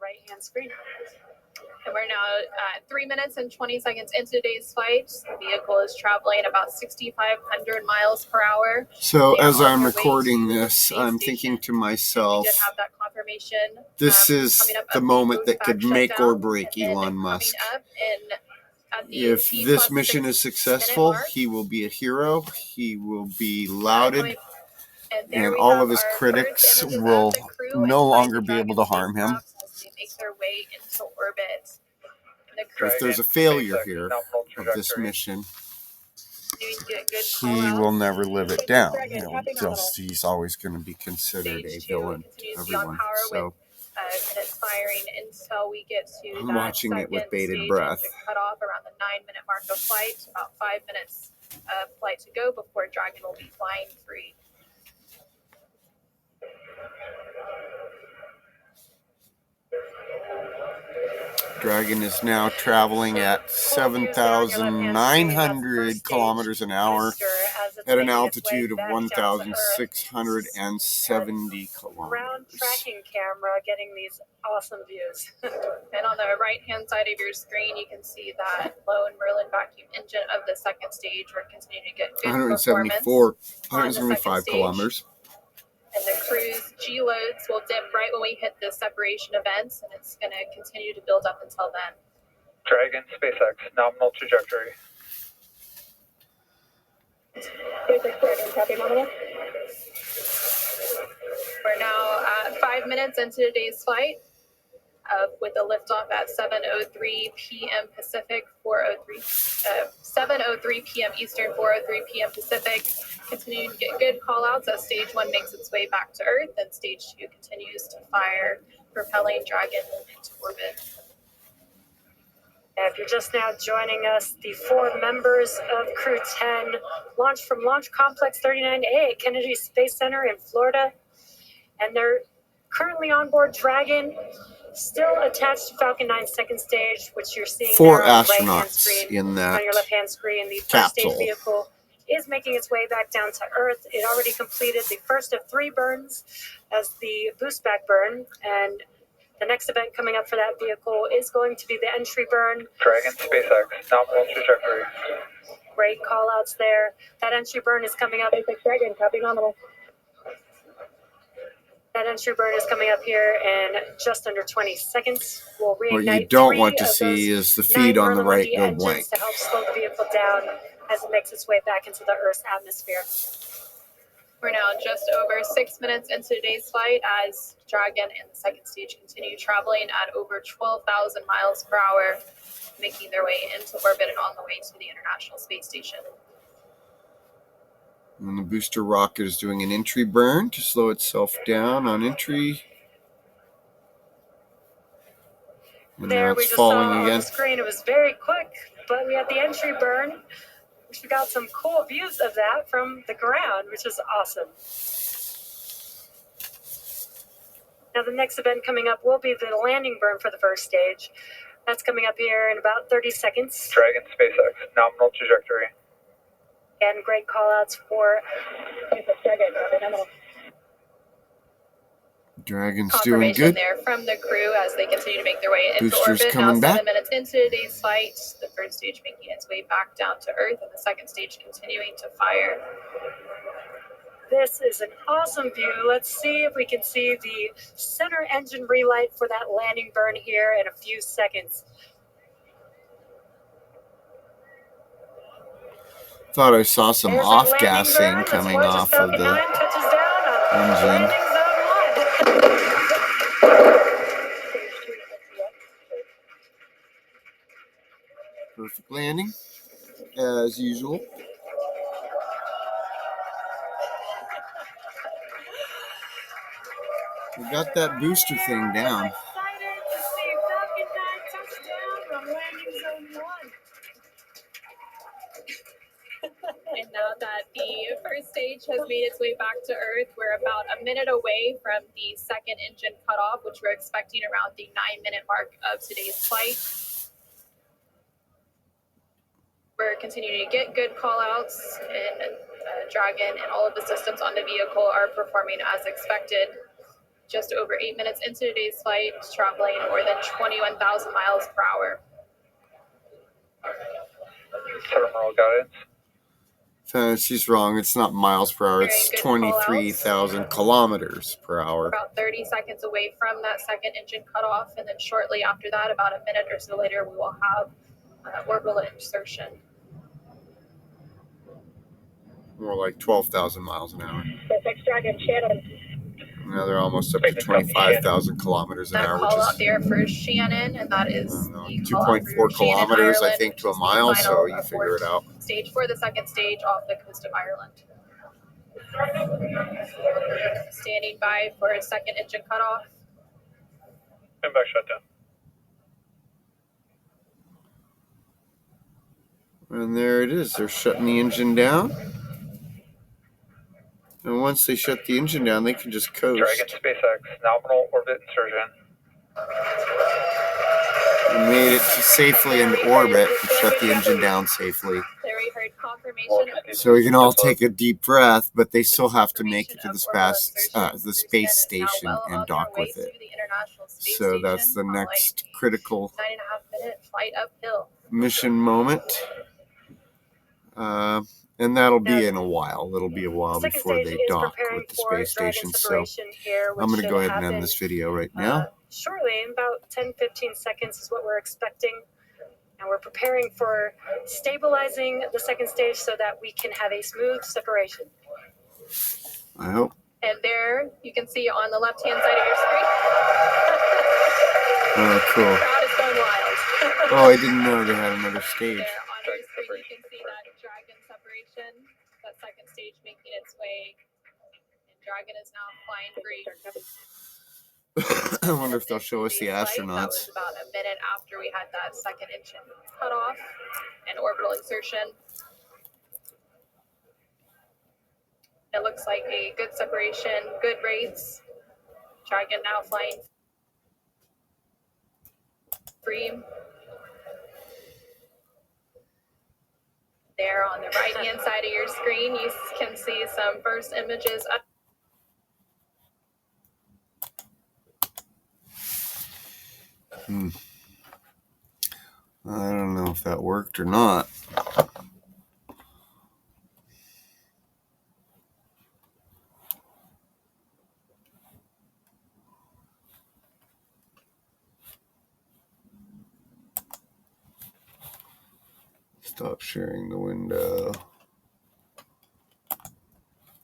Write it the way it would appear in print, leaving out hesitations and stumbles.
right-hand screen. And we're now 3 minutes and 20 seconds into today's flight. The vehicle is traveling about 6,500 miles per hour. So as I'm recording this, I'm thinking to myself, this is the moment that could make or break Elon Musk. If this mission is successful, he will be a hero. He will be lauded. And all of his critics will no longer be able to harm him. If there's a failure here of this mission, he will never live it down. He's always going to be considered a villain to everyone. So I'm watching it with bated breath. Cut off around the 9-minute mark of flight, about 5 minutes of flight to go before Dragon will be flying free. Dragon is now traveling at 7,900 kilometers an hour at an altitude of 1,670 kilometers. Ground tracking camera getting these awesome views. And on the right-hand side of your screen, you can see that Lone Merlin vacuum engine of the second stage. We're continuing to get good 175 kilometers. And the cruise G loads will dip right when we hit the separation events, and it's going to continue to build up until then. Dragon, SpaceX, nominal trajectory. We're now 5 minutes into today's flight with a liftoff at 7:03 p.m. Pacific, 7:03 p.m. Eastern, 4:03 p.m. Pacific. Continuing to get good call-outs as Stage 1 makes its way back to Earth, and Stage 2 continues to fire, propelling Dragon into orbit. If you're just now joining us, the 4 members of Crew 10 launched from Launch Complex 39A at Kennedy Space Center in Florida, and they're currently on board Dragon, still attached to Falcon 9 second stage, which you're seeing 4 there on the astronauts right-hand screen, in that on your left-hand screen. The first capsule. stage vehicle is making its way back down to Earth. It already completed the first of 3 burns as the boost back burn, and the next event coming up for that vehicle is going to be the entry burn. Dragon, SpaceX, nominal trajectory. Great call outs there. That entry burn is coming up. SpaceX Dragon, copy nominal. That entry burn is coming up here in just under 20 seconds. We'll reignite What you don't 3 want to of see those is the feed 9 on the right go engines blank. to help slow the vehicle down as it makes its way back into the Earth's atmosphere. We're now just over 6 minutes into today's flight as Dragon and the second stage continue traveling at over 12,000 miles per hour, making their way into orbit and on the way to the International Space Station. And the booster rocket is doing an entry burn to slow itself down on entry. And There now we it's just saw falling on again. the screen, it was very quick, but we had the entry burn, which we got some cool views of that from the ground, which is awesome. Now the next event coming up will be the landing burn for the first stage. That's coming up here in about 30 seconds. Dragon, SpaceX, nominal trajectory. And great call-outs for Dragon's doing good. There from the crew as they continue to make their way into Boosters orbit. coming Now back. 7 minutes into today's flight, the first stage making its way back down to Earth, and the second stage continuing to fire. This is an awesome view. Let's see if we can see the center engine relight for that landing burn here in a few seconds. Thought I saw some There's off-gassing coming off of the engine. Perfect landing, as usual. We got that booster thing down. Excited to see Falcon 9 touchdown on landing zone 1. And now that the first stage has made its way back to Earth, we're about a minute away from the second engine cutoff, which we're expecting around the 9-minute mark of today's flight. We're continuing to get good call-outs, and Dragon and all of the systems on the vehicle are performing as expected. just over 8 minutes into today's flight, traveling more than 21,000 miles per hour. Terminal guidance. She's wrong. It's not miles per hour. It's 23,000 kilometers per hour. About 30 seconds away from that second engine cutoff, and then shortly after that, about a minute or so later, we will have orbital insertion. More like 12,000 miles an hour. SpaceX Dragon, Shannon. Now they're almost up to 25,000 kilometers an hour, which is... That call out there for Shannon, and that is 2.4 kilometers, I think, to a mile, so you figure it out. Stage for the second stage off the coast of Ireland. Standing by for a second engine cutoff. And back shutdown. And there it is. They're shutting the engine down. And once they shut the engine down, they can just coast. Dragon SpaceX, nominal orbit insertion. We made it safely into orbit and shut the engine down safely. So we can all take a deep breath, but they still have to make it to the space station and dock with it. So that's the next critical mission moment. And that'll be in a while. It'll be a while before they dock with the space station. So I'm going to go ahead and end this video right now. Shortly, in about 10-15 seconds is what we're expecting. And we're preparing for stabilizing the second stage so that we can have a smooth separation. I hope. And there you can see on the left-hand side of your screen. Oh, cool. The crowd is going wild. Oh, I didn't know they had another stage. There on your screen you can see that Dragon separation, that second stage making its way. And Dragon is now flying free. I wonder if they'll show us the astronauts. That was about a minute after we had that second engine cut off and orbital insertion. It looks like a good separation, good rates. Dragon now flying free. There on the right-hand side of your screen, you can see some first images of I don't know if that worked or not. Stop sharing the window.